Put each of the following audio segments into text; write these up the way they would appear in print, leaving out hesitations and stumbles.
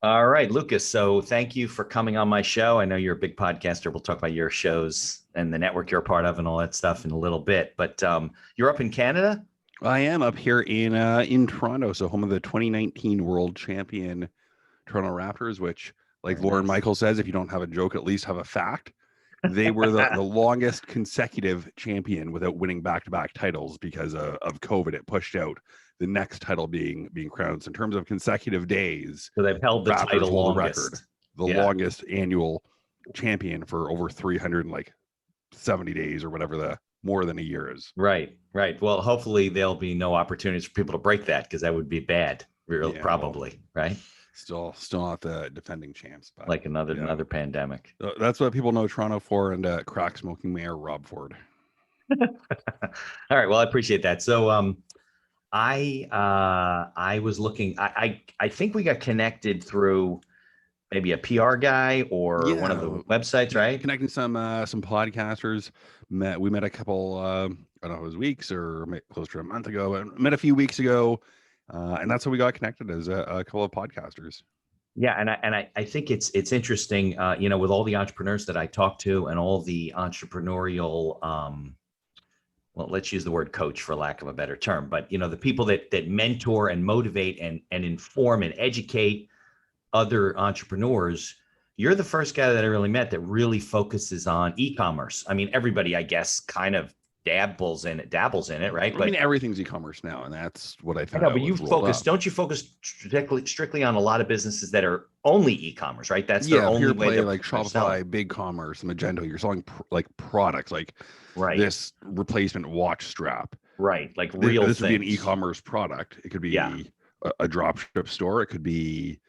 All right, Lucas. So thank you for coming on my show. I know you're a big podcaster. We'll talk about your shows and the network you're a part of and all that stuff in a little bit. But you're up in Canada? I am up here in Toronto, so home of the 2019 world champion Toronto Raptors, which, like Very Lauren nice. Michael says, if you don't have a joke, at least have a fact. They were the longest consecutive champion without winning back-to-back titles because of COVID. It pushed out the next title being crowned. So in terms of consecutive days, So they've held the Raptors title hold the longest. record, the Yeah. longest annual champion for over 370 days or whatever the more than a year is. Right. Well, hopefully there'll be no opportunities for people to break that because that would be bad, probably, right? Still not the defending champs, but Like another pandemic. That's what people know Toronto for, and crack smoking mayor Rob Ford. All right. Well, I appreciate that. So I was looking. I think we got connected through maybe a PR guy or one of the websites, right? Connecting some podcasters. We met a couple. I don't know if it was weeks or close to a month ago, but met a few weeks ago, and that's how we got connected as a couple of podcasters. Yeah, and I think it's interesting, with all the entrepreneurs that I talk to and all the entrepreneurial, well, let's use the word coach for lack of a better term, but the people that mentor and motivate and inform and educate other entrepreneurs. You're the first guy that I really met that really focuses on e-commerce. I mean, everybody, I guess, kind of dabbles in it, right? I mean, everything's e-commerce now, and that's what I found. No, but you focus. Don't you focus strictly on a lot of businesses that are only e-commerce, right? That's their only way. Like Shopify, BigCommerce, Magento. You're selling like products, like this replacement watch strap, right? Like real. This would be an e-commerce product. It could be a drop ship store. It could be,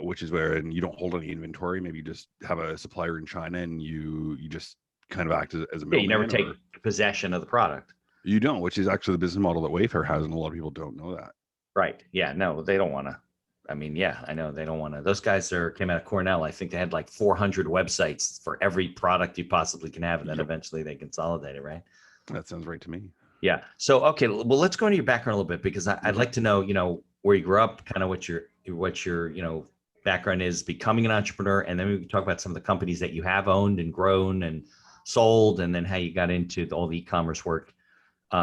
which is where and you don't hold any inventory. Maybe you just have a supplier in China, and you just kind of act as a middleman. You never take possession of the product. You don't, which is actually the business model that Wayfair has, and a lot of people don't know that. Right. Yeah. No, they don't want to. I mean, yeah, I know they don't want to. Those guys came out of Cornell. I think they had like 400 websites for every product you possibly can have, and then eventually they consolidated, right? That sounds right to me. Yeah. So, okay, well, let's go into your background a little bit because I'd like to know, where you grew up, kind of what your background is, becoming an entrepreneur, and then we can talk about some of the companies that you have owned and grown and sold, and then how you got into all the e-commerce work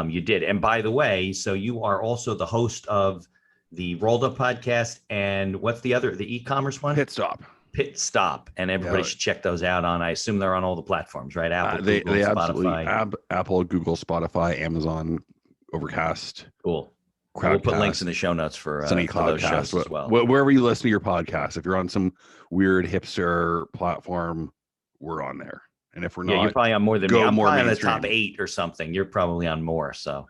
you did. And by the way, so you are also the host of the Rolled Up podcast, and what's the e-commerce one? Pit Stop, and everybody should check those out on. I assume they're on all the platforms, right? Apple, Google, they Spotify. Apple, Google, Spotify, Amazon, Overcast. Cool. Crowdcast, we'll put links in the show notes for those shows as well. Wherever you listen to your podcast, if you're on some weird hipster platform, we're on there. And if we're not, you're probably on more than me. I'm probably on the top 8 or something. You're probably on more. So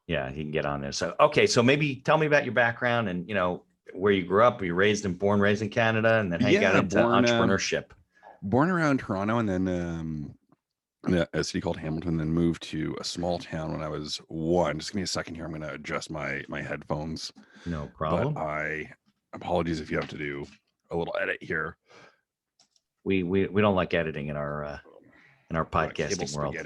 yeah, you can get on there. So, okay. So maybe tell me about your background and, where you grew up. Were you raised in Canada, and then how you got into entrepreneurship? Born around Toronto, and then a city called Hamilton, then moved to a small town when I was 1. Just give me a second here. I'm going to adjust my headphones. No problem. But apologies if you have to do a little edit here. We don't like editing in our podcasting world.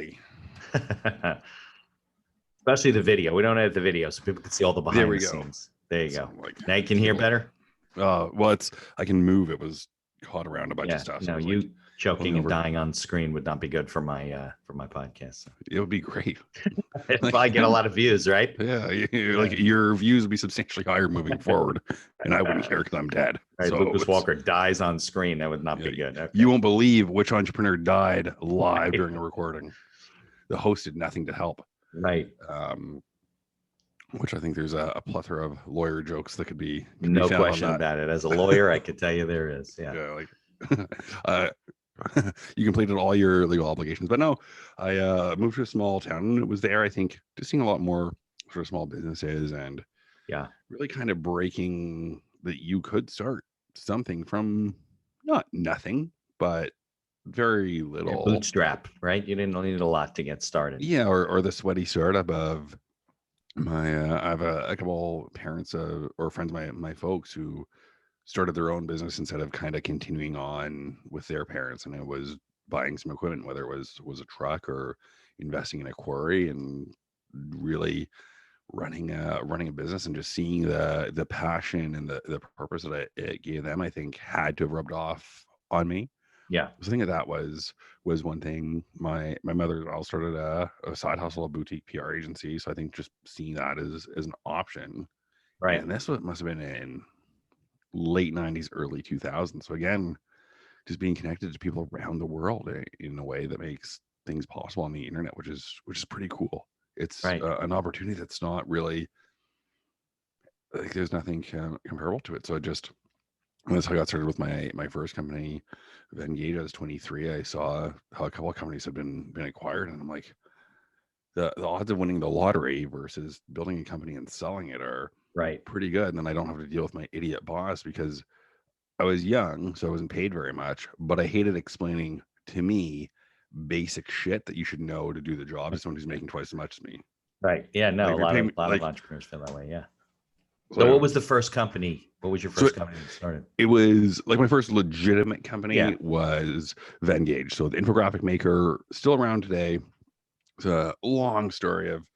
Especially the video. We don't edit the video, so people can see all the behind the scenes. There you go. Now you can hear better. Well, I can move. It was caught around a bunch of stuff. No, you choking and dying on screen would not be good for my podcast. It would be great. If I get a lot of views, right? Yeah, your views would be substantially higher moving forward, and I wouldn't care because I'm dead. Right, so Lucas Walker dies on screen. That would not be good. Okay. You won't believe which entrepreneur died live during a recording. The host did nothing to help. Right. Which I think there's a plethora of lawyer jokes that could be no question about it. As a lawyer, I could tell you there is. Yeah. You completed all your legal obligations, but no, I moved to a small town, and it was there, I think, just seeing a lot more sort of small businesses, and really kind of breaking that you could start something from not nothing, but very little. Bootstrap, right? You didn't need a lot to get started. Yeah, or the sweaty startup of I have a couple parents or friends of my folks who started their own business instead of kind of continuing on with their parents, and it was buying some equipment, whether it was a truck or investing in a quarry, and really running a business and just seeing the passion and the purpose that it gave them, I think had to have rubbed off on me. Yeah. So I think that was one thing. My mother all started a side hustle, a boutique PR agency. So I think just seeing that as an option. Right. And this must have been in late 90s, early 2000s. So again, just being connected to people around the world in a way that makes things possible on the internet, which is pretty cool. It's Right. an opportunity that's not really, like, there's nothing comparable to it. So that's how I got started with my first company, Engage. I was 23. I saw how a couple of companies have been acquired, and I'm like, the odds of winning the lottery versus building a company and selling it are Right. pretty good. And then I don't have to deal with my idiot boss because I was young, so I wasn't paid very much, but I hated explaining to me basic shit that you should know to do the job as someone who's making twice as much as me. Right. Yeah. No, Like, a if you're lot paying of me, like, entrepreneurs feel that way. Yeah. So so, what was the first company? What was your so first company that started? it was like my first legitimate Yeah. company was Vengage. So the infographic maker, still around today. It's a long story of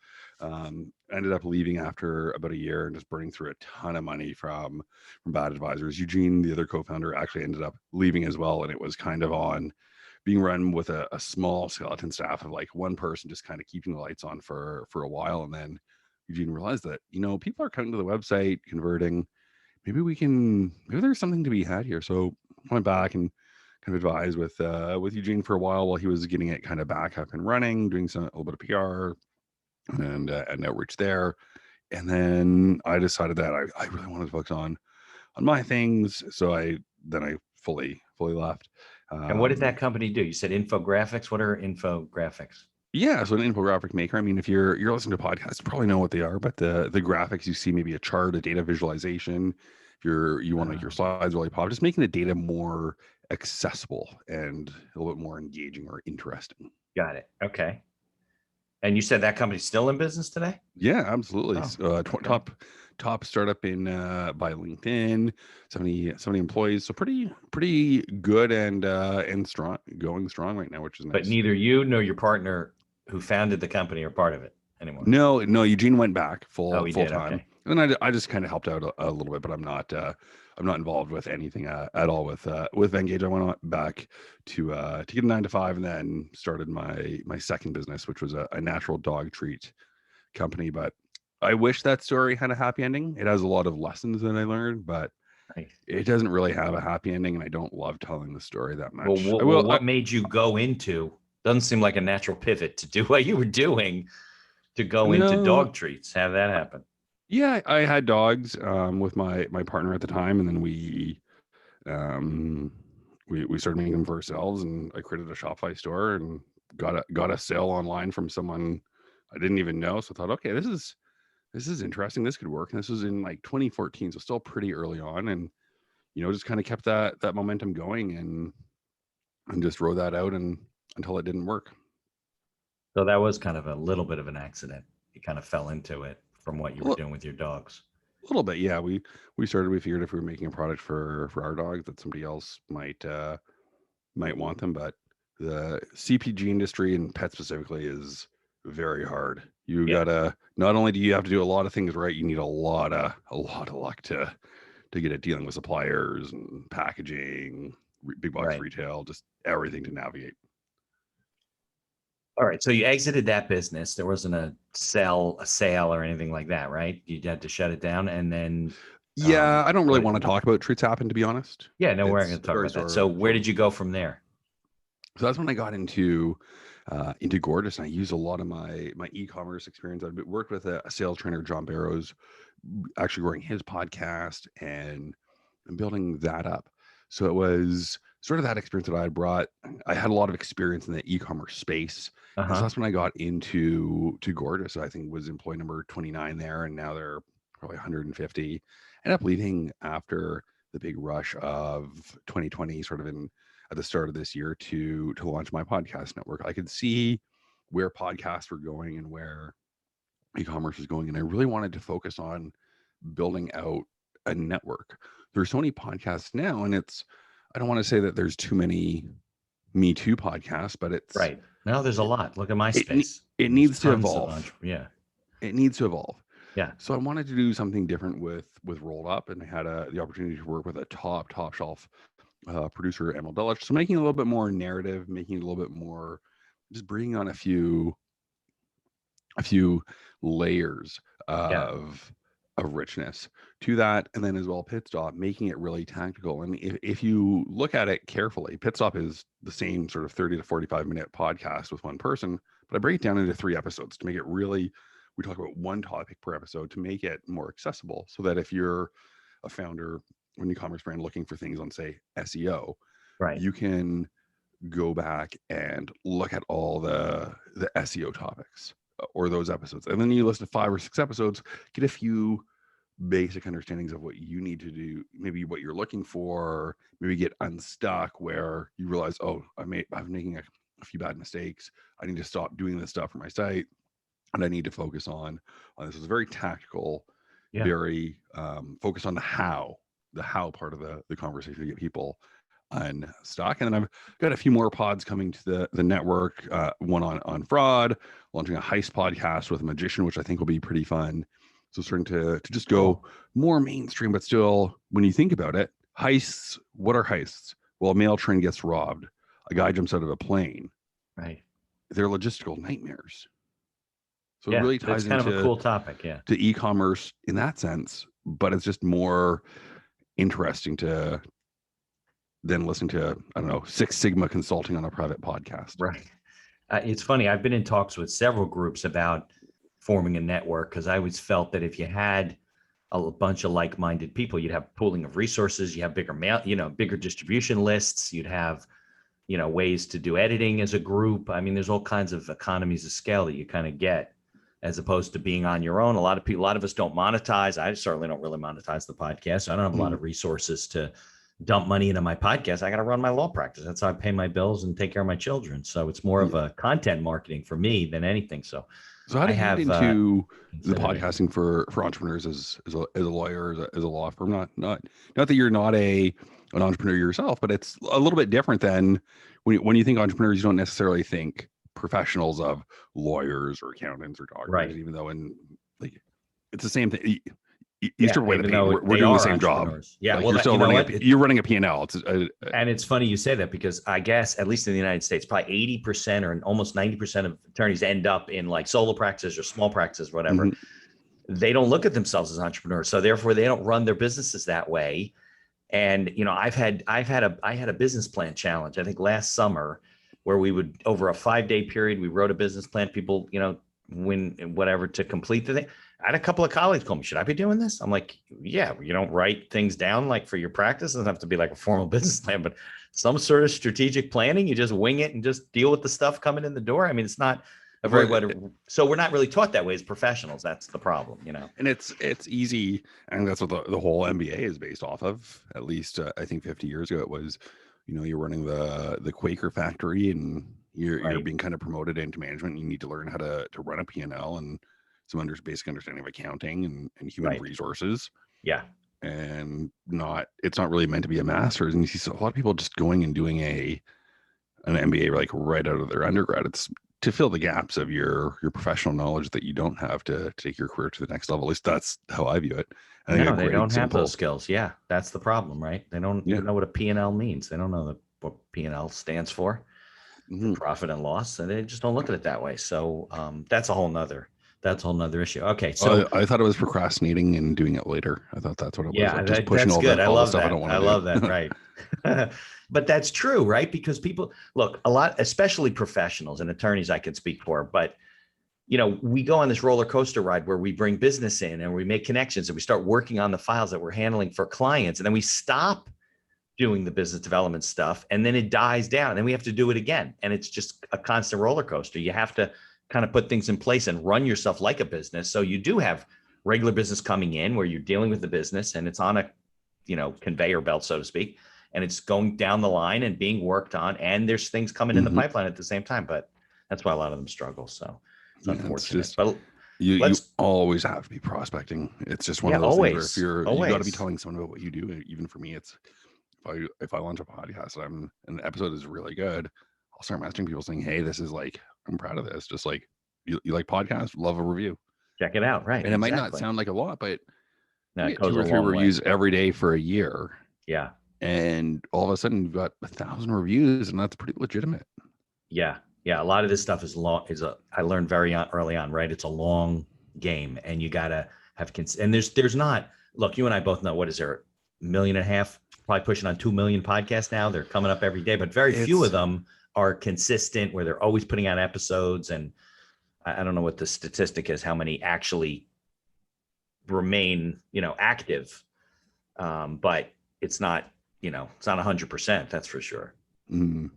ended up leaving after about a year and just burning through a ton of money from bad advisors. Eugene, the other co-founder, actually ended up leaving as well, and it was kind of on being run with a small skeleton staff of like one person just kind of keeping the lights on for a while. And then Eugene realized that, people are coming to the website, converting. Maybe there's something to be had here. So I went back and kind of advised with Eugene for a while he was getting it kind of back up and running, doing a little bit of PR and outreach there. And then I decided that I really wanted to focus on my things. So I fully left. And what did that company do? You said infographics. What are infographics? Yeah, so an infographic maker. I mean, if you're listening to podcasts, you probably know what they are, but the graphics you see, maybe a chart, a data visualization. If you want to make your slides really pop, just making the data more accessible and a little bit more engaging or interesting. Got it. Okay. And you said that company's still in business today? Yeah, absolutely. Oh, okay. Top startup in by LinkedIn, 70 employees, so pretty good and strong, going strong right now, which is nice. But neither you nor your partner who founded the company are part of it anymore. No, Eugene went back full time, okay. and then I just kind of helped out a little bit, but I'm not involved with anything at all with Engage. I went back to get a 9 to 5, and then started my second business, which was a natural dog treat company. But I wish that story had a happy ending. It has a lot of lessons that I learned, but it doesn't really have a happy ending, and I don't love telling the story that much. Well, what made you go into? Doesn't seem like a natural pivot to do what you were doing, to go into dog treats. Have that happen? Yeah, I had dogs with my partner at the time, and then we started making them for ourselves, and I created a Shopify store and got a sale online from someone I didn't even know. So I thought, okay, this is interesting. This could work. And this was in like 2014, so still pretty early on, and just kind of kept that momentum going and just rode that out until it didn't work. So that was kind of a little bit of an accident. You kind of fell into it from what you were doing with your dogs. A little bit, yeah. We figured if we were making a product for our dogs that somebody else might want them, but the CPG industry and pet specifically is very hard. You gotta, not only do you have to do a lot of things right, you need a lot of luck to get it, dealing with suppliers and packaging, big box retail, just everything to navigate. All right. So you exited that business. There wasn't a sale or anything like that, right? You had to shut it down, and then. Yeah, I don't really want to talk about Treats Happen, to be honest. Yeah, no, we're not going to talk about that. So where did you go from there? So that's when I got into Gorgeous, and I used a lot of my e-commerce experience. I've worked with a sales trainer, John Barrows, actually growing his podcast and building that up. So it was sort of that experience that I brought. I had a lot of experience in the e-commerce space. And so that's when I got into Gorgeous. I think was employee number 29 there, and now they're probably 150. Ended up leaving after the big rush of 2020, sort of at the start of this year to launch my podcast network. I could see where podcasts were going and where e-commerce was going, and I really wanted to focus on building out a network. There's so many podcasts now, and I don't want to say that there's too many Me Too podcasts, but it's no, there's a lot. Look at MySpace. It needs to evolve. Yeah, it needs to evolve. Yeah. So I wanted to do something different with Rolled Up, and I had the opportunity to work with a top shelf producer, Emil Delich. So making it a little bit more narrative, making it a little bit more, just bringing on a few layers Yeah. of richness to that, and then as well Pit Stop, making it really tactical. And if you look at it carefully, Pit Stop is the same sort of 30 to 45 minute podcast with one person, but I break it down into 3 episodes to make it really, we talk about one topic per episode to make it more accessible, so that if you're a founder, an e-commerce brand looking for things on, say, SEO, Right. you can go back and look at all the SEO topics or those episodes, and then you listen to 5 or 6 episodes, get a few basic understandings of what you need to do, maybe what you're looking for, maybe get unstuck where you realize, oh, I'm making a few bad mistakes, I need to stop doing this stuff for my site, and I need to focus on this. Is very tactical, very focused on the how part of the conversation to get people unstuck. And then I've got a few more pods coming to the network, one on fraud, launching a heist podcast with a magician, which I think will be pretty fun. So starting to just go more mainstream, but still, when you think about it, heists, what are heists? Well, a mail train gets robbed, a guy jumps out of a plane. Right. They're logistical nightmares. So Yeah, it really that's ties kind into of a cool topic. Yeah. to e-commerce in that sense, but it's just more interesting to than listening to, I don't know, Six Sigma consulting on a private podcast. Right. It's funny. I've been in talks with several groups about forming a network, because I always felt that if you had a bunch of like-minded people, you'd have pooling of resources, you have bigger bigger distribution lists, you'd have, ways to do editing as a group. I mean, there's all kinds of economies of scale that you kind of get, as opposed to being on your own. A lot of us don't monetize. I certainly don't really monetize the podcast. So I don't have a lot of resources to dump money into my podcast. I got to run my law practice. That's how I pay my bills and take care of my children. So it's more of a content marketing for me than anything. So how do you get into the considered podcasting for entrepreneurs as a lawyer, as a law firm? Not that you're not an entrepreneur yourself, but it's a little bit different than when you think entrepreneurs, you don't necessarily think professionals of lawyers or accountants or doctors, Right. even though it's the same thing. Yeah, Way the even pain. though We're they doing the are same job. entrepreneurs. Yeah, Like, well, you're still you're running a P&L. And it's funny you say that, because I guess, at least in the United States, probably 80% or almost 90% of attorneys end up in like solo practices or small practices, whatever. They don't look at themselves as entrepreneurs, so therefore they don't run their businesses that way. And I had a business plan challenge, I think last summer, where we would, over a 5-day period, we wrote a business plan. People, win whatever to complete the thing. I had a couple of colleagues call me, should I be doing this? I'm like, yeah, you don't write things down like for your practice. It doesn't have to be like a formal business plan, but some sort of strategic planning. You just wing it and just deal with the stuff coming in the door. I mean, it's not a very so we're not really taught that way as professionals. That's the problem, And it's easy. And that's what the whole MBA is based off of. At least I think 50 years ago, it was, you're running the Quaker factory, and you're being kind of promoted into management. And you need to learn how to run a P&L and some basic understanding of accounting and human resources. Yeah. And it's not really meant to be a master's. And you see a lot of people just going and doing an MBA like right out of their undergrad. It's to fill the gaps of your professional knowledge that you don't have to take your career to the next level. At least that's how I view it. They don't have those skills. Yeah, that's the problem, right? They don't even know what a P&L means. They don't know what P&L stands for, profit and loss, and they just don't look at it that way. So that's a whole nother issue. Okay, so I thought it was procrastinating and doing it later. I thought that's what it was. Yeah, just pushing that's all good. the I love stuff that. I don't want to do. I love that. Right. But that's true, right? Because people look a lot, especially professionals and attorneys, I can speak for, but we go on this roller coaster ride where we bring business in and we make connections and we start working on the files that we're handling for clients. And then we stop doing the business development stuff, and then it dies down, and then we have to do it again. And it's just a constant roller coaster. You have to kind of put things in place and run yourself like a business. So you do have regular business coming in where you're dealing with the business and it's on a, conveyor belt, so to speak, and it's going down the line and being worked on. And there's things coming in the pipeline at the same time, but that's why a lot of them struggle. So it's unfortunate. But you always have to be prospecting. It's just one of those things where you got to be telling someone about what you do. Even for me, it's if I launch a podcast and the episode is really good, I'll start messaging people saying, hey, this is like, I'm proud of this. Just like, you like podcasts, love a review. check it out. Right. And it might not sound like a lot, but no, you get 2 or 3 reviews every day for a year. Yeah. And all of a sudden you've got 1,000 reviews, and that's pretty legitimate. Yeah. Yeah. A lot of this stuff is I learned very early on, right? It's a long game, and you got to have, and there's not, look, you and I both know, what is there, 1.5 million, probably pushing on 2 million podcasts now. They're coming up every day, but very few of them are consistent where they're always putting out episodes. And I don't know what the statistic is, how many actually remain, active. But it's not, it's not 100%. That's for sure. Mm.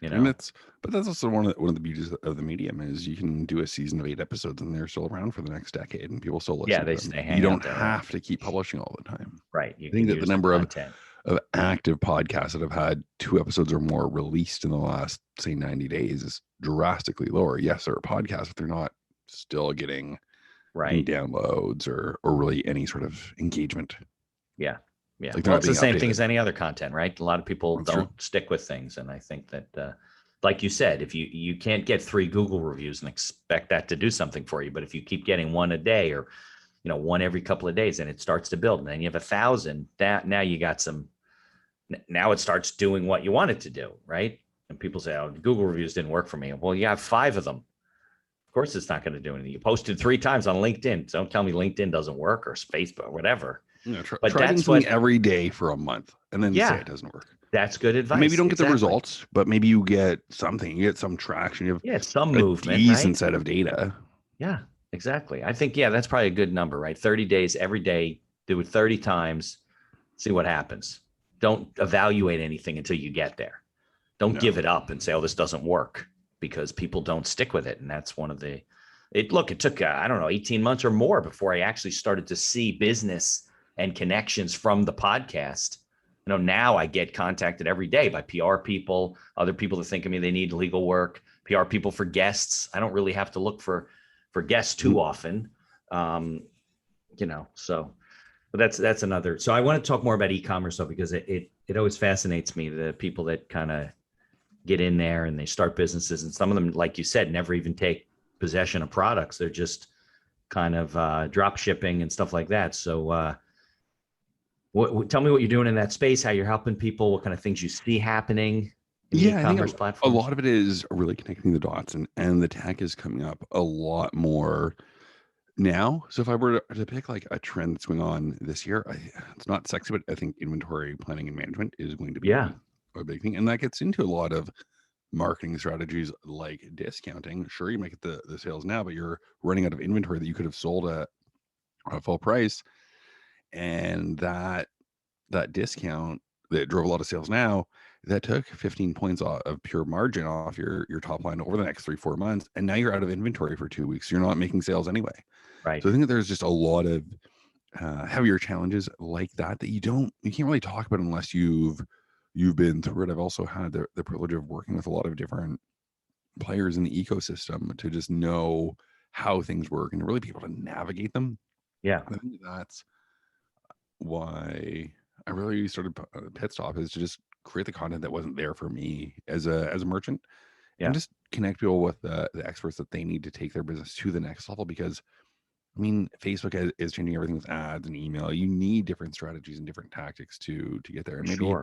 And that's also one of the beauties of the medium is you can do a season of 8 episodes and they're still around for the next decade and people still listen. Yeah, to they them. stay. You don't have to keep publishing all the time. Right. I think that the number of active podcasts that have had 2 episodes or more released in the last, say, 90 days is drastically lower. Yes, there are podcasts, but they're not still getting any downloads or really any sort of engagement. Yeah. Yeah. Like, well, it's the same thing as any other content, right? A lot of people don't stick with things. And I think that, like you said, if you can't get 3 Google reviews and expect that to do something for you, but if you keep getting 1 a day or, one every couple of days, and it starts to build, and then you have 1,000, that now you got some, now it starts doing what you want it to do. Right. And people say, oh, Google reviews didn't work for me. Well, you have 5 of them. Of course, it's not going to do anything. You posted 3 times on LinkedIn. So don't tell me LinkedIn doesn't work or Facebook or whatever. But try doing something every day for a month and then say it doesn't work. That's good advice. And maybe you don't get the results, but maybe you get something. You get some traction. You have some movement, decent set of data. Yeah, exactly. I think, that's probably a good number, right? 30 days every day, do it 30 times, see what happens. Don't evaluate anything until you get there. Don't give it up and say, oh, this doesn't work, because people don't stick with it. And that's one of the, it took, 18 months or more before I actually started to see business and connections from the podcast. Now I get contacted every day by PR people, other people that think of me, they need legal work, PR people for guests. I don't really have to look for guests too often. So but that's another. So I want to talk more about e-commerce though, because it always fascinates me, the people that kind of get in there and they start businesses, and some of them, like you said, never even take possession of products. They're just kind of drop shipping and stuff like that. So tell me what you're doing in that space, how you're helping people, what kind of things you see happening in the e-commerce platforms. A lot of it is really connecting the dots, and the tech is coming up a lot more now. So if I were to pick like a trend that's going on this year, it's not sexy, but I think inventory planning and management is going to be a big thing. And that gets into a lot of marketing strategies like discounting. Sure, you make the sales now, but you're running out of inventory that you could have sold at a full price. And that discount that drove a lot of sales now, that took 15 points of pure margin off your top line over the next 3-4 months. And now you're out of inventory for 2 weeks. You're not making sales anyway. Right. So I think that there's just a lot of heavier challenges like that you can't really talk about unless you've been through it. I've also had the privilege of working with a lot of different players in the ecosystem to just know how things work and to really be able to navigate them. Yeah. I think that's why I really started Pit Stop, is to just create the content that wasn't there for me as a merchant, and just connect people with the experts that they need to take their business to the next level. Because I mean, Facebook is changing everything with ads and email. You need different strategies and different tactics to get there. And maybe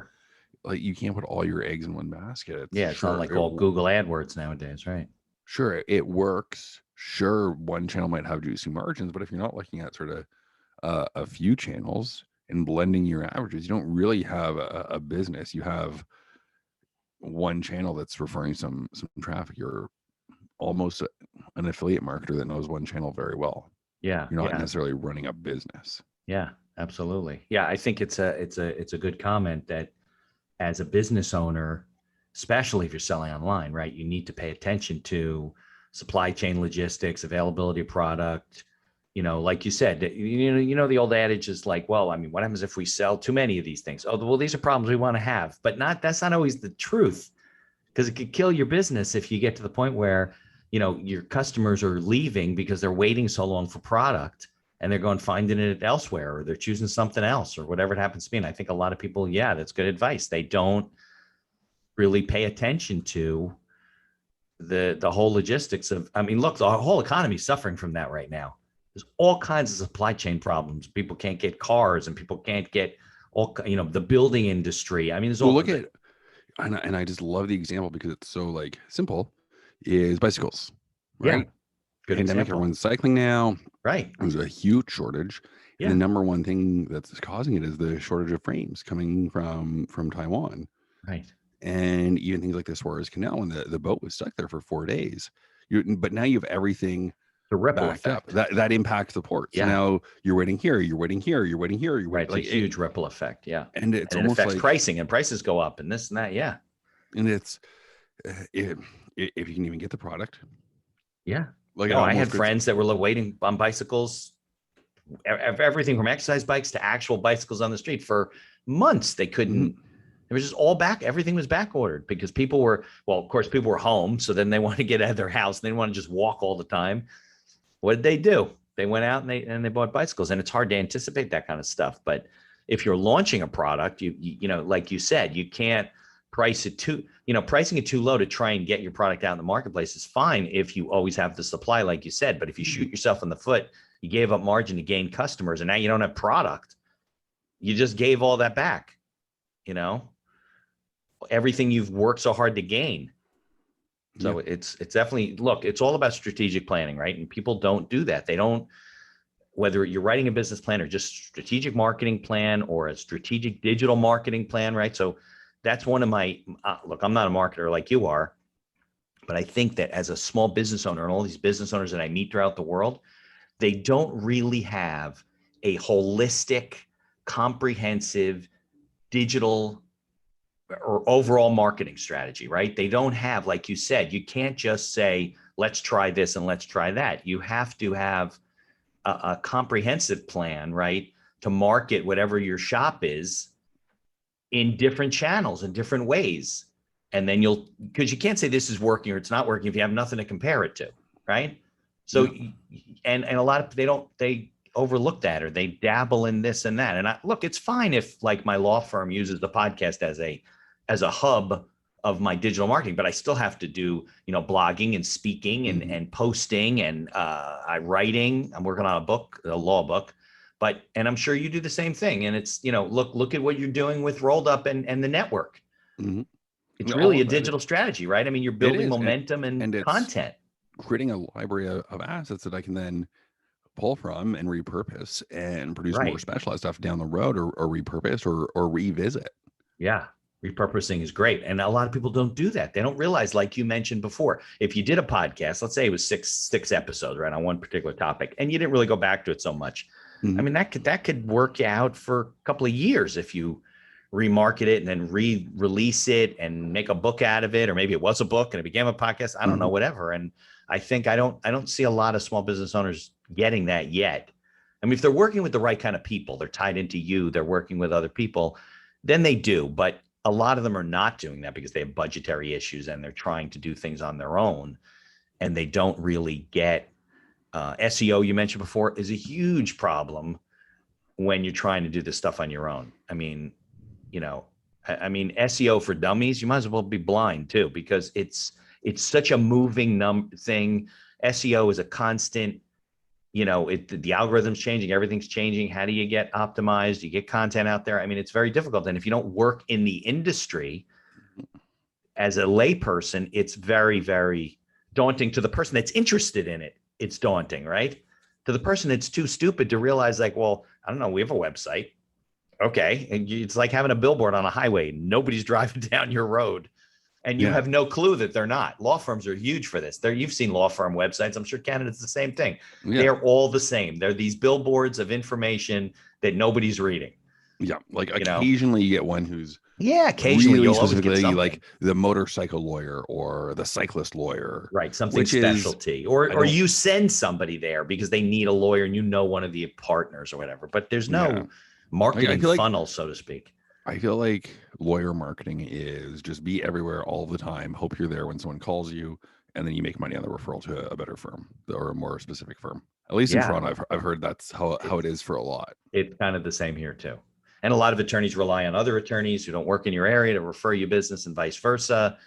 like you can't put all your eggs in one basket. It's not like all Google AdWords nowadays, right? Sure, it works. Sure, one channel might have juicy margins, but if you're not looking at sort of a few channels and blending your averages, you don't really have a business. You have one channel that's referring some traffic. You're almost an affiliate marketer that knows one channel very well. Yeah, you're not necessarily running a business. Yeah, absolutely. Yeah, I think it's a good comment that as a business owner, especially if you're selling online, right, you need to pay attention to supply chain logistics, availability of product. Like you said, the old adage is like, well, I mean, what happens if we sell too many of these things? Oh, well, these are problems we want to have, but that's not always the truth, because it could kill your business if you get to the point where, your customers are leaving because they're waiting so long for product and they're going finding it elsewhere, or they're choosing something else, or whatever it happens to be. And I think a lot of people, that's good advice. They don't really pay attention to the whole logistics of, I mean, look, the whole economy is suffering from that right now. There's all kinds of supply chain problems. People can't get cars, and people can't get the building industry. I mean, there's Well, all look at, and I just love the example because it's so like simple, is bicycles, yeah, right? good Pandemic, example. everyone's cycling now. Right. There's a huge shortage. And the Yeah. number one thing that's causing it is the shortage of frames coming from Taiwan. Right. And even things like the Suez Canal, when the boat was stuck there for 4 days. But now you have everything The ripple backed up. effect. That impacts the port. So Yeah. now you're waiting here, you're waiting here, you're waiting here, you're Right. waiting It's a huge ripple effect. Yeah. and it's And it almost affects like pricing, and prices go up and this and that. Yeah. and it's if you can even get the product. Yeah. Like it No, I had almost gets, friends that were waiting on bicycles, everything from exercise bikes to actual bicycles on the street for months. They couldn't. It was just all back. Everything was back ordered because people were, well, of course, people were home. So then they wanted to get out of their house. They didn't want to just walk all the time. What did they do? They went out and they bought bicycles, and it's hard to anticipate that kind of stuff. But if you're launching a product, you know, like you said, you can't price it too, pricing it too low to try and get your product out in the marketplace is fine if you always have the supply, like you said. But if you shoot yourself in the foot, you gave up margin to gain customers, and now you don't have product. You just gave all that back, everything you've worked so hard to gain. So it's definitely, look, it's all about strategic planning, right? And people don't do that. They don't, whether you're writing a business plan or just strategic marketing plan or a strategic digital marketing plan, right? So that's one of my, look, I'm not a marketer like you are, but I think that as a small business owner and all these business owners that I meet throughout the world, they don't really have a holistic, comprehensive digital or overall marketing strategy, right? They don't have, like you said, you can't just say, let's try this and let's try that. You have to have a comprehensive plan, right? To market whatever your shop is in different channels in different ways. And then because you can't say this is working or it's not working if you have nothing to compare it to, right? So, and a lot of, they overlook that, or they dabble in this and that. And look, it's fine if, like, my law firm uses the podcast as a hub of my digital marketing, but I still have to do, blogging and speaking and posting and writing. I'm working on a law book, and I'm sure you do the same thing. And it's, look at what you're doing with Rolled Up and the network. It's really a digital strategy, right? I mean, you're building momentum and content. Creating a library of assets that I can then pull from and repurpose and produce more specialized stuff down the road, or repurpose or revisit. Yeah. Repurposing is great. And a lot of people don't do that. They don't realize, like you mentioned before, if you did a podcast, let's say it was six episodes, right, on one particular topic, and you didn't really go back to it so much. I mean, that could work out for a couple of years if you remarket it and then re-release it and make a book out of it, or maybe it was a book and it became a podcast. I don't know, whatever. And I think I don't see a lot of small business owners getting that yet. I mean, if they're working with the right kind of people, they're tied into you, they're working with other people, then they do. But a lot of them are not doing that because they have budgetary issues and they're trying to do things on their own, and they don't really get SEO, you mentioned before, is a huge problem when you're trying to do this stuff on your own. I mean, SEO for dummies, you might as well be blind too, because it's such a moving thing. SEO is a constant, the algorithm's changing, everything's changing. How do you get optimized? You get content out there. I mean, it's very difficult. And if you don't work in the industry as a layperson, it's very, very daunting. To the person that's interested in it, it's daunting, right? To the person that's too stupid to realize, like, well, I don't know, we have a website. Okay. And it's like having a billboard on a highway. Nobody's driving down your road. And you have no clue that they're not. Law firms are huge for this. You've seen law firm websites. I'm sure Canada's the same thing. They're all the same. They're these billboards of information that nobody's reading. Yeah, like occasionally you get one who's occasionally really you'll specifically like the motorcycle lawyer or the cyclist lawyer, right? Something specialty, or you send somebody there because they need a lawyer and one of the partners or whatever. But there's no marketing funnel, so to speak. I feel like lawyer marketing is just be everywhere all the time. Hope you're there when someone calls you, and then you make money on the referral to a better firm or a more specific firm. At least in Toronto, I've heard that's how it is for a lot. It's kind of the same here too. And a lot of attorneys rely on other attorneys who don't work in your area to refer you business and vice versa.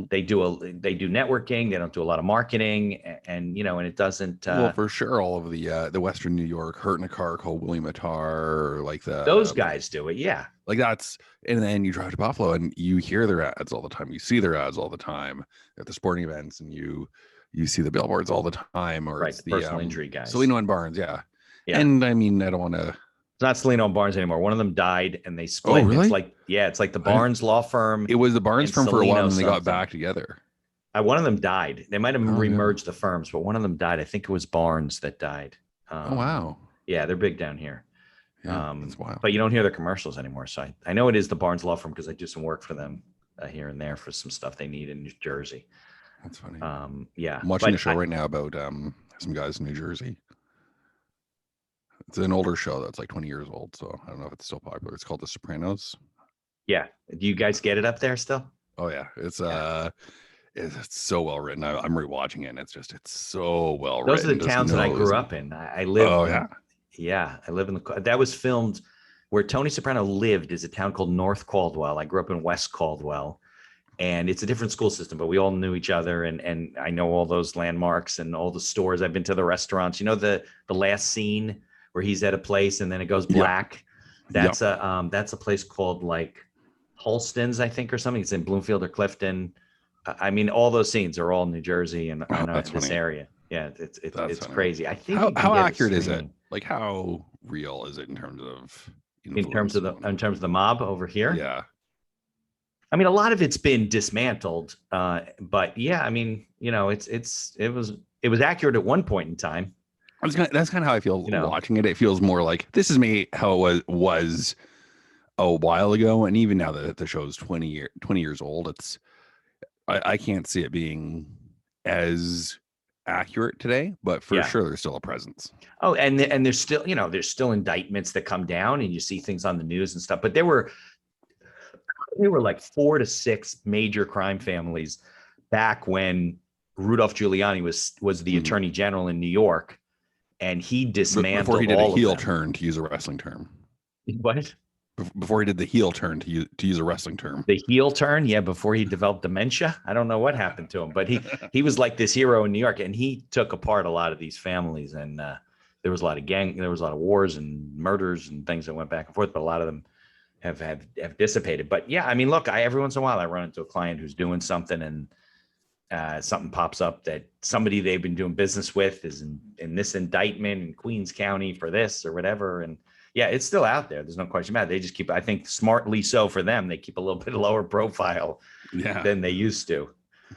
They do networking. They don't do a lot of marketing, and and it doesn't. Well, for sure, all of the Western New York, Hurt in a Car called William Attar, like those guys do it. Yeah. Like that's, and then you drive to Buffalo and you hear their ads all the time. You see their ads all the time at the sporting events, and you see the billboards all the time. Or right, it's the personal injury guys. Celino and Barnes, yeah. And I mean, I don't want to. It's not Celino and Barnes anymore. One of them died, and they split. Oh, really? It's like the Barnes law firm. It was the Barnes firm for a while, and they got back together. One of them died. They might have remerged the firms, but one of them died. I think it was Barnes that died. Oh wow! Yeah, they're big down here. Yeah, that's wild. But you don't hear their commercials anymore. So I know it is the Barnes law firm because I do some work for them here and there for some stuff they need in New Jersey. That's funny. Yeah, I'm watching a show right now about some guys in New Jersey. It's an older show that's like 20 years old, so I don't know if it's still popular. It's called The Sopranos. Yeah. Do you guys get it up there still? Oh yeah, it's so well written. I'm rewatching it, and it's so well written. Those are the towns that I grew up in. I live. Oh yeah. Yeah, I live in that was filmed where Tony Soprano lived is a town called North Caldwell. I grew up in West Caldwell, and it's a different school system, but we all knew each other, and I know all those landmarks and all the stores. I've been to the restaurants. You know the last scene where he's at a place and then it goes black. Yep. That's a place called like Holston's, I think, or something. It's in Bloomfield or Clifton. I mean, all those scenes are all in New Jersey and this funny. Area. Yeah, it's crazy. I think how accurate is it? Like, how real is it in terms of in terms of the mob over here? Yeah. I mean, a lot of it's been dismantled, but yeah, I mean, it was accurate at one point in time. That's kind of how I feel watching it. It feels more like this is me how it was a while ago, and even now that the show's 20 years old, I can't see it being as accurate today, but for sure there's still a presence. Oh, and there's still indictments that come down, and you see things on the news and stuff. But there were like 4 to 6 major crime families back when Rudolph Giuliani was the attorney general in New York. And he dismantled before he did a heel turn, to use a wrestling term. What? Before he did the heel turn, to use a wrestling term. The heel turn, yeah. Before he developed dementia, I don't know what happened to him, but he was like this hero in New York, and he took apart a lot of these families. And there was a lot of wars and murders and things that went back and forth, but a lot of them have dissipated. But yeah, I mean, look, every once in a while I run into a client who's doing something and something pops up that somebody they've been doing business with is in this indictment in Queens County for this or whatever. And yeah, it's still out there. There's no question about it. They just keep, I think smartly so for them, they keep a little bit lower profile than they used to,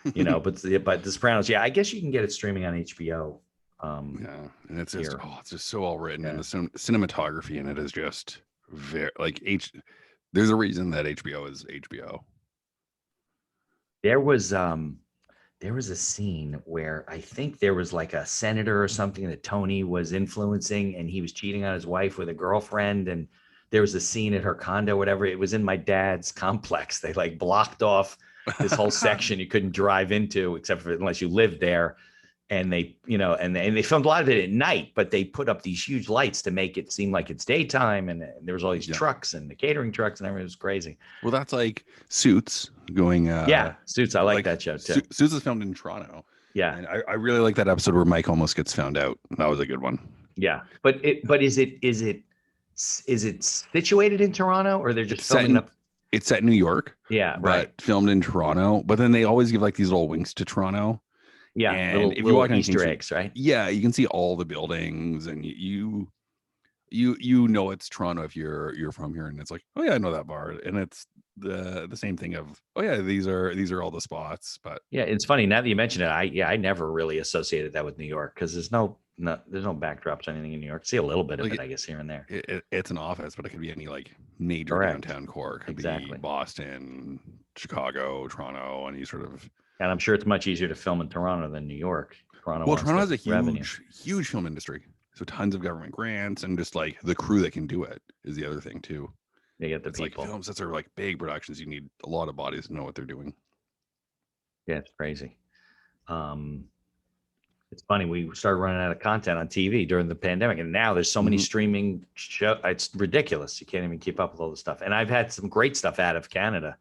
but The Sopranos, I guess you can get it streaming on HBO. And it's just so well written, and the cinematography in it is just very like there's a reason that HBO is HBO. There was a scene where I think there was like a senator or something that Tony was influencing, and he was cheating on his wife with a girlfriend. And there was a scene at her condo, whatever. It was in my dad's complex. They like blocked off this whole section you couldn't drive into unless you lived there. And they, and they filmed a lot of it at night, but they put up these huge lights to make it seem like it's daytime. And there was all these trucks and the catering trucks and everything. It was crazy. Well, that's like Suits going. Suits. I like that show too. Suits is filmed in Toronto. Yeah. And I really like that episode where Mike almost gets found out. That was a good one. Yeah. But is it situated in Toronto, or they're just filming up? It's set in New York. Yeah. Right. Filmed in Toronto. But then they always give like these little winks to Toronto. Yeah, and if you walk on Easter eggs, right? Yeah, you can see all the buildings, and you know it's Toronto if you're from here, and it's like, oh yeah, I know that bar, and it's the same thing of, oh yeah, these are all the spots. But yeah, it's funny now that you mention it. I never really associated that with New York because there's no backdrops or anything in New York. See a little bit of it, I guess, here and there. It's an office, but it could be any like major downtown core. It could be Boston, Chicago, Toronto, any sort of. And I'm sure it's much easier to film in Toronto than New York. Toronto has a huge film industry. So tons of government grants, and just like the crew that can do it is the other thing too. They get the people. Like film sets are like big productions. You need a lot of bodies to know what they're doing. Yeah, it's crazy. It's funny. We started running out of content on TV during the pandemic, and now there's so many streaming shows. It's ridiculous. You can't even keep up with all the stuff. And I've had some great stuff out of Canada.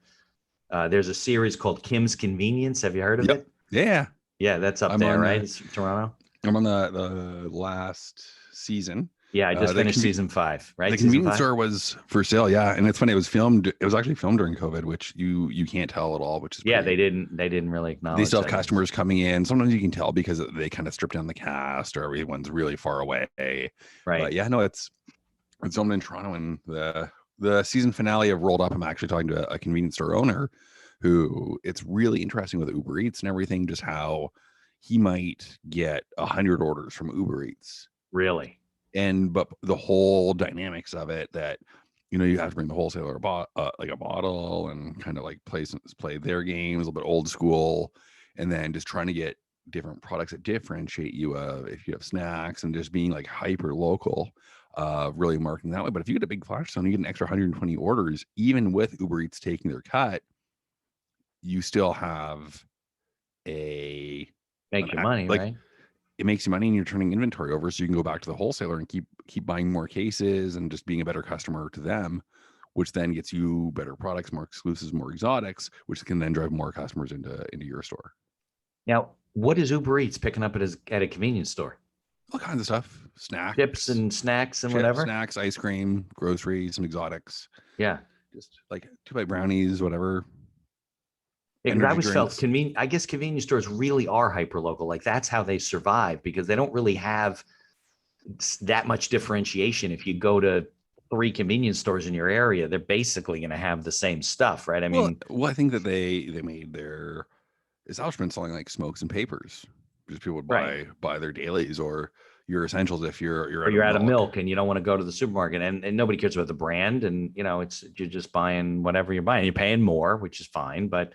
There's a series called Kim's Convenience. Have you heard of it? Yeah. Yeah, that's up there, right? It's Toronto. I'm on the last season. Yeah, I just finished season 5, right? The convenience store was for sale, yeah. And it's funny, it was actually filmed during COVID, which you can't tell at all, which is they didn't really acknowledge. They still have customers coming in. Sometimes you can tell because they kind of strip down the cast or everyone's really far away. Right. But yeah, no, it's filmed in Toronto, and the season finale of Rolled Up, I'm actually talking to a convenience store owner who it's really interesting with Uber Eats and everything, just how he might get 100 orders from Uber Eats. Really? But the whole dynamics of it, that you have to bring the wholesaler like a bottle and kind of like play their games, a little bit old school, and then just trying to get different products that differentiate you if you have snacks, and just being like hyper local, really marketing that way. But if you get a big flash zone, you get an extra 120 orders, even with Uber Eats taking their cut, you still have make you money, like, right? It makes you money, and you're turning inventory over, so you can go back to the wholesaler and keep buying more cases and just being a better customer to them, which then gets you better products, more exclusives, more exotics, which can then drive more customers into your store. Now, what is Uber Eats picking up at a convenience store? All kinds of stuff, snacks, chips and snacks and whatever. Snacks, ice cream, groceries, some exotics. Yeah, just like 2-bite brownies, whatever. Yeah, I always felt I guess convenience stores really are hyper local. Like that's how they survive, because they don't really have that much differentiation. If you go to 3 convenience stores in your area, they're basically going to have the same stuff, right? I mean, I think that they made their establishment selling like smokes and papers, because people would buy their dailies or your essentials if you're out of milk and you don't want to go to the supermarket, and nobody cares about the brand, and you're just buying whatever you're buying. You're paying more, which is fine, but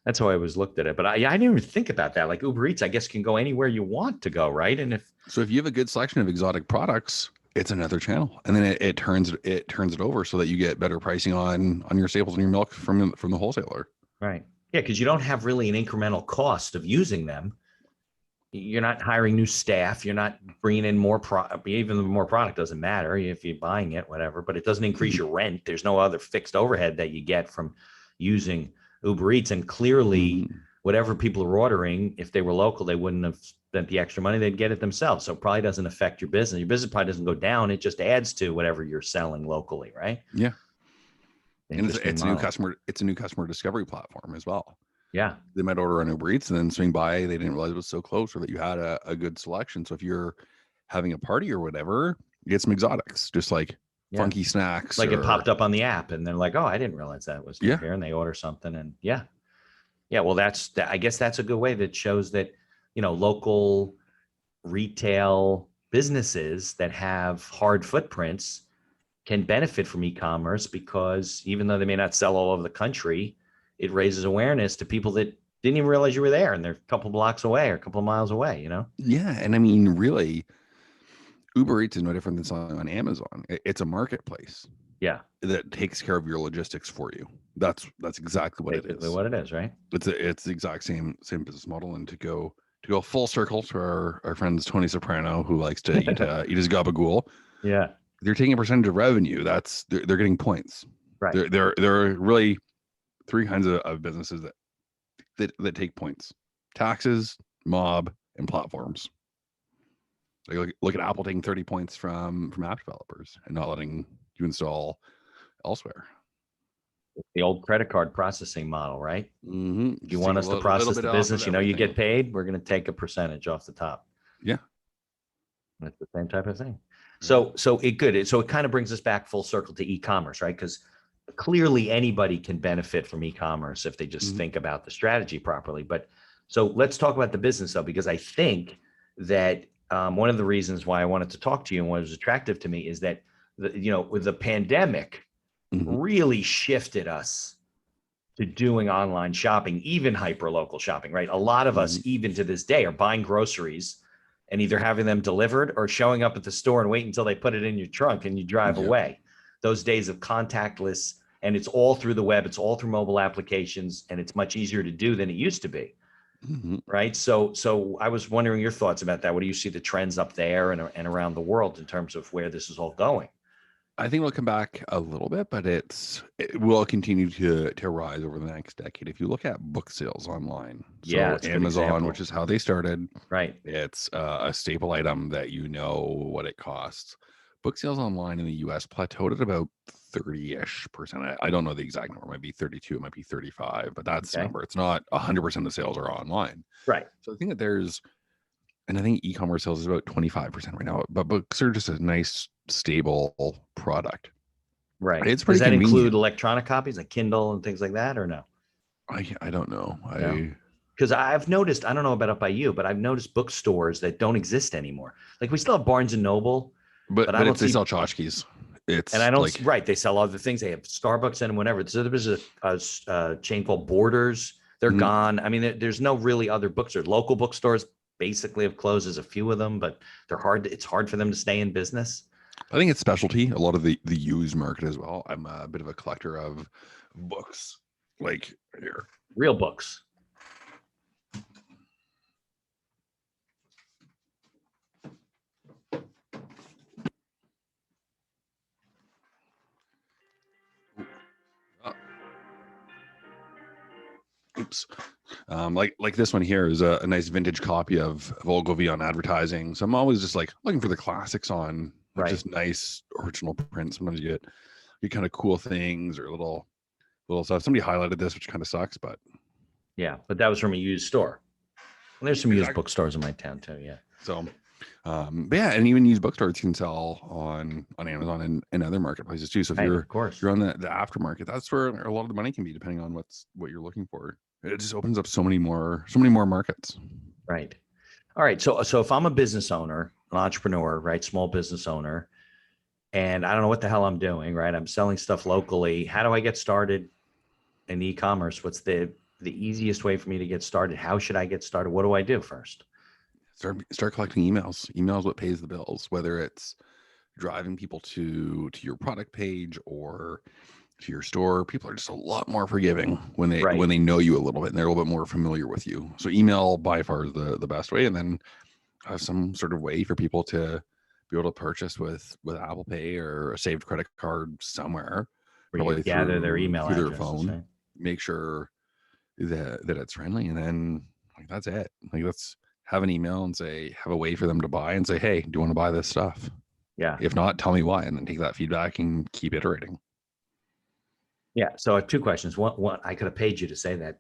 that's how I always looked at it. But I didn't even think about that. Like Uber Eats, I guess, can go anywhere you want to go, right? And if you have a good selection of exotic products, it's another channel, and then it turns it over so that you get better pricing on your staples and your milk from the wholesaler. Right. Yeah, because you don't have really an incremental cost of using them. You're not hiring new staff. You're not bringing in more product. Even the more product doesn't matter if you're buying it, whatever. But it doesn't increase your rent. There's no other fixed overhead that you get from using Uber Eats. And clearly, whatever people are ordering, if they were local, they wouldn't have spent the extra money. They'd get it themselves. So it probably doesn't affect your business. Your business probably doesn't go down. It just adds to whatever you're selling locally, right? Yeah. And it's a new customer. It's a new customer discovery platform as well. Yeah. They might order on Uber Eats and then swing by. They didn't realize it was so close, or that you had a good selection. So if you're having a party or whatever, you get some exotics, just like funky snacks. Like it popped up on the app and they're like, oh, I didn't realize that was here. And they order something, and yeah. Well, I guess that's a good way that shows that, local retail businesses that have hard footprints can benefit from e-commerce, because even though they may not sell all over the country, it raises awareness to people that didn't even realize you were there, and they're a couple blocks away or a couple of miles away, Yeah. And I mean, really, Uber Eats is no different than selling on Amazon. It's a marketplace. Yeah. That takes care of your logistics for you. That's exactly what it is. What it is, right? It's the exact same business model. And to go full circle to our friends Tony Soprano, who likes to eat his gabagool. Yeah. They're taking a percentage of revenue. They're getting points. Right. There are really 3 kinds of businesses that take points: taxes, mob, and platforms. Like look at Apple taking 30 points from app developers and not letting you install elsewhere. The old credit card processing model, right? Mm-hmm. You want us to process the business, you get paid, we're going to take a percentage off the top. Yeah. It's the same type of thing. So it kind of brings us back full circle to e-commerce, right? Because clearly anybody can benefit from e-commerce if they just think about the strategy properly. But so let's talk about the business though, because I think that one of the reasons why I wanted to talk to you and what was attractive to me is that with the pandemic really shifted us to doing online shopping, even hyper local shopping, right? A lot of us, even to this day, are buying groceries and either having them delivered or showing up at the store and wait until they put it in your trunk and you drive away. Those days of contactless, and it's all through the web, it's all through mobile applications, and it's much easier to do than it used to be. right? So I was wondering your thoughts about that. What do you see the trends up there and around the world in terms of where this is all going? I think it'll come back a little bit, but it will continue to rise over the next decade. If you look at book sales online, Yeah, so that's a good Amazon, example. which is how they started, Right. it's a staple item that you know what it costs. Book sales online in the US plateaued at about 30-ish%. I don't know the exact number. It might be 32, it might be 35, but that's the Okay. number. It's not 100% of sales are online. Right. So I think that and I think e-commerce sales is about 25% right now, but books are just a nice, stable product. Right. It's Does pretty that include convenient. electronic copies like Kindle and things like that, or no? I don't know. No. Because I've noticed, I don't know about up by you, but I've noticed bookstores that don't exist anymore. Like we still have Barnes and Noble, but I don't they see. sell tchotchkes. And I It's don't. like Right. They sell other things. They have Starbucks and whatever. So there was a chain called Borders. They're mhm. gone. I mean, there's no really other bookstores. Local bookstores basically have closed. There's a few of them, but they're hard. It's hard for them to stay in business. I think it's specialty. A lot of the used market as well. I'm a bit of a collector of books. Like here, Real books. oops. Like this one here is a nice vintage copy of Ogilvy on advertising. So I'm always just like looking for the classics on like Right. just nice original prints. Sometimes you get kind of cool things or little stuff. Somebody highlighted this, which kind of sucks, but Yeah, but that was from a used store. And there's some used exactly. bookstores in my town too. Yeah. So, but yeah, and even used bookstores can sell on Amazon and other marketplaces too. So if Right. you're Of course. on the aftermarket, that's where a lot of the money can be, depending on what you're looking for. It just opens up so many more markets. Right. All right. So if I'm a business owner, an entrepreneur, right, small business owner, and I don't know what the hell I'm doing, right? I'm selling stuff locally. How do I get started in e-commerce? What's the easiest way for me to get started? How should I get started? What do I do first? Start collecting emails. Emails what pays the bills, whether it's driving people to your product page or to your store. People are just a lot more forgiving when Right. they know you a little bit and they're a little bit more familiar with you. So email by far is the best way, and then have some sort of way for people to be able to purchase with Apple Pay or a saved credit card somewhere, Where you probably gather their email through their addresses, phone. right? Make sure that it's friendly, and then like that's it. Like let's have an email and say have a way for them to buy and say, hey, do you want to buy this stuff? Yeah. If not, tell me why, and then take that feedback and keep iterating. Yeah. So I have two questions. One, I could have paid you to say that.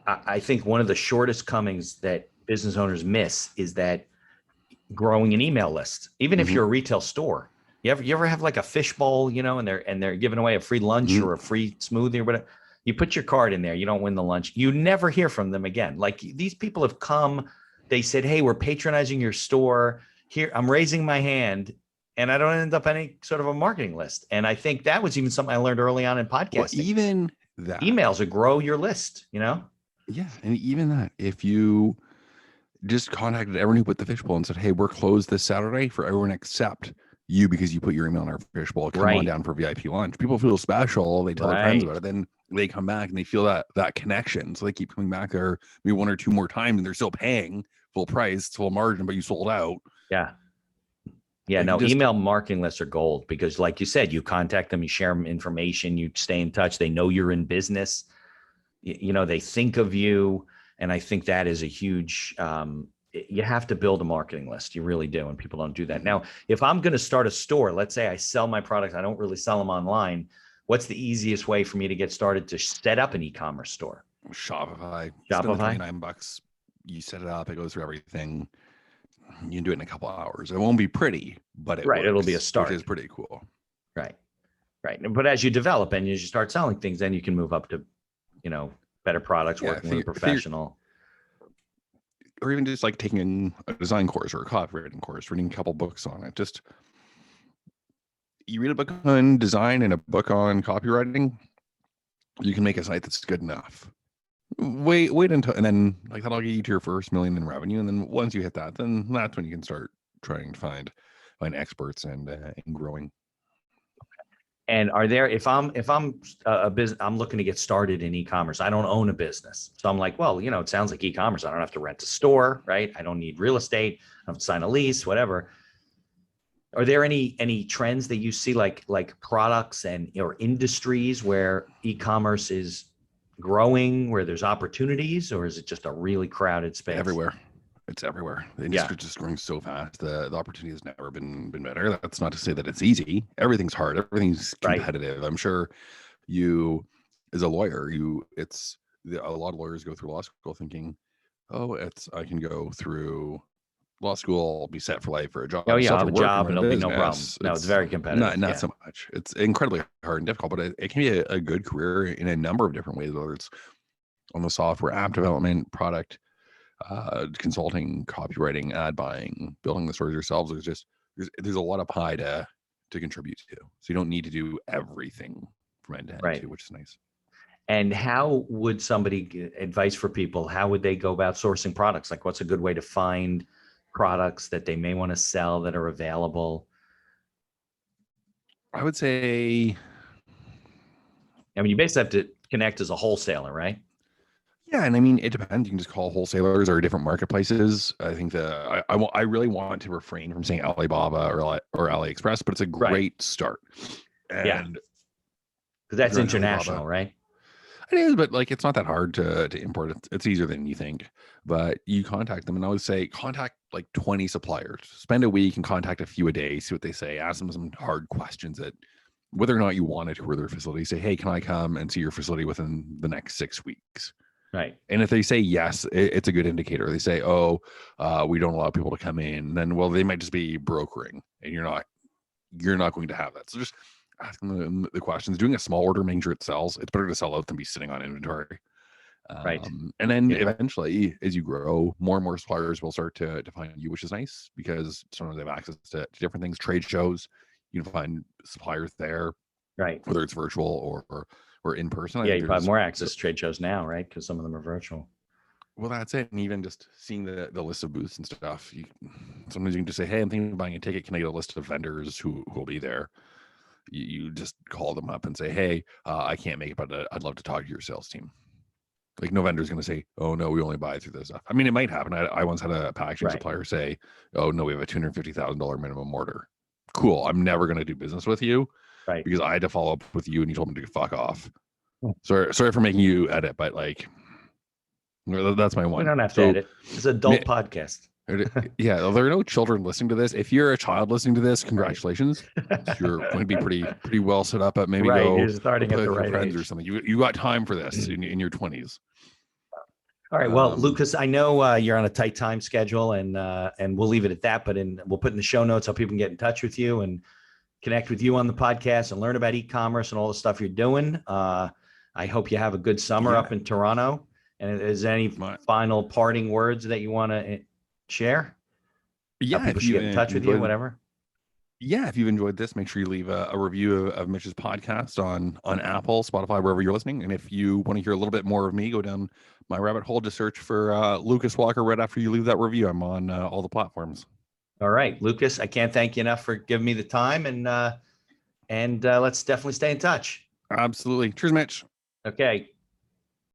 I think one of the shortest comings that business owners miss is that growing an email list. Even if Mm-hmm. you're a retail store, you ever have like a fishbowl, and they're giving away a free lunch Mm-hmm. or a free smoothie or whatever. You put your card in there, you don't win the lunch. You never hear from them again. Like these people have come, they said, "Hey, we're patronizing your store. Here, I'm raising my hand." And I don't end up any sort of a marketing list. And I think that was even something I learned early on in Well, podcasting. even that Emails would grow your list. Yeah, and even that, if you just contacted everyone who put the fishbowl and said, hey, we're closed this Saturday for everyone except you because you put your email in our fishbowl. Come on Right. down for VIP lunch. People feel special. They tell their friends about Right. it. Then they come back and they feel that connection. So they keep coming back there maybe one or two more times and they're still paying full price, full margin, but you sold out. Yeah. Yeah, Like no, email marketing lists are gold because like you said, you contact them, you share them information, you stay in touch. They know you're in business. They think of you. And I think that is a huge, you have to build a marketing list. You really do. And people don't do that. Now, if I'm going to start a store, let's say I sell my products, I don't really sell them online. What's the easiest way for me to get started to set up an e-commerce store? Shopify. Spend the Shopify? $29. You set it up. It goes through everything. You can do it in a couple of hours. It won't be pretty, but it Right. works, It'll be a start. which is pretty cool. Right. Right. But as you develop and as you start selling things, then you can move up to, better products, working with a professional. Or even just like taking a design course or a copywriting course, reading a couple books on it. Just you read a book on design and a book on copywriting, you can make a site that's good enough. Wait until, and then like that'll get you to your first million in revenue. And then once you hit that, then that's when you can start trying to find experts and growing. And are there, if I'm a business, I'm looking to get started in e-commerce. I don't own a business. So I'm like, well, it sounds like e-commerce. I don't have to rent a store, right? I don't need real estate. I don't have to sign a lease, whatever. Are there any trends that you see like products or industries where e-commerce is growing, where there's opportunities, or is it just a really crowded space? Everywhere. It's everywhere. The industry is just growing so fast. The opportunity has never been better. That's not to say that it's easy. Everything's hard. Everything's competitive. Right. I'm sure you, as a lawyer, a lot of lawyers go through law school thinking, oh, I can go through law school, I'll be set for life for a job. Oh yeah, I'll have a job and it'll be no problem. No, it's very competitive. Not so much. It's incredibly hard and difficult, but it can be a good career in a number of different ways, whether it's on the software, app development, product, consulting, copywriting, ad buying, building the stores yourselves. There's a lot of pie to contribute to. So you don't need to do everything from end to end, too, which is nice. And how would somebody get advice for people? How would they go about sourcing products? Like, what's a good way to find products that they may want to sell that are available? I would say, you basically have to connect as a wholesaler, right? Yeah, and I mean, it depends. You can just call wholesalers or different marketplaces. I think I really want to refrain from saying Alibaba or AliExpress, but it's a great start. And because that's international, Alibaba, right? It is, but it's not that hard to import. It's easier than you think. But you contact them, and I would say contact 20 suppliers. Spend a week and contact a few a day. See what they say. Ask them some hard questions that, whether or not you want to tour their facility, say, hey, can I come and see your facility within the next 6 weeks? Right. And if they say yes, it's a good indicator. They say, oh, we don't allow people to come in. Then, well, they might just be brokering, and you're not going to have that. So just ask them the questions. Doing a small order, making sure it sells. It's better to sell out than be sitting on inventory. Right. And then eventually, as you grow, more and more suppliers will start to find you, which is nice because sometimes they have access to different things. Trade shows, you can find suppliers there, right? Whether it's virtual or in person. Yeah, you have more access to trade shows now, right? Because some of them are virtual. Well, that's it. And even just seeing the list of booths and stuff, sometimes you can just say, hey, I'm thinking of buying a ticket. Can I get a list of vendors who will be there? You just call them up and say, hey, I can't make it, but I'd love to talk to your sales team. No vendor's going to say, oh, no, we only buy through this stuff. I mean, it might happen. I once had a packaging supplier say, oh, no, we have a $250,000 minimum order. Cool. I'm never going to do business with you because I had to follow up with you and you told me to fuck off. Sorry for making you edit, but that's my one. We don't have to edit. It's an adult podcast. Yeah, there are no children listening to this. If you're a child listening to this, congratulations. You're going to be pretty well set up. But maybe you're starting at the right friends age or something. You got time for this in your 20s. All right. Well, Lucas, I know you're on a tight time schedule, and we'll leave it at that. But we'll put in the show notes how people can get in touch with you and connect with you on the podcast and learn about e-commerce and all the stuff you're doing. I hope you have a good summer up in Toronto. And is there any final parting words that you want to share? Yeah, people should get in touch with you, whatever. Yeah, if you've enjoyed this, make sure you leave a review of Mitch's podcast on Apple, Spotify, wherever you're listening. And if you want to hear a little bit more of me, go down my rabbit hole to search for Lucas Walker right after you leave that review. I'm on all the platforms. All right, Lucas, I can't thank you enough for giving me the time, and let's definitely stay in touch. Absolutely. Cheers, Mitch. Okay.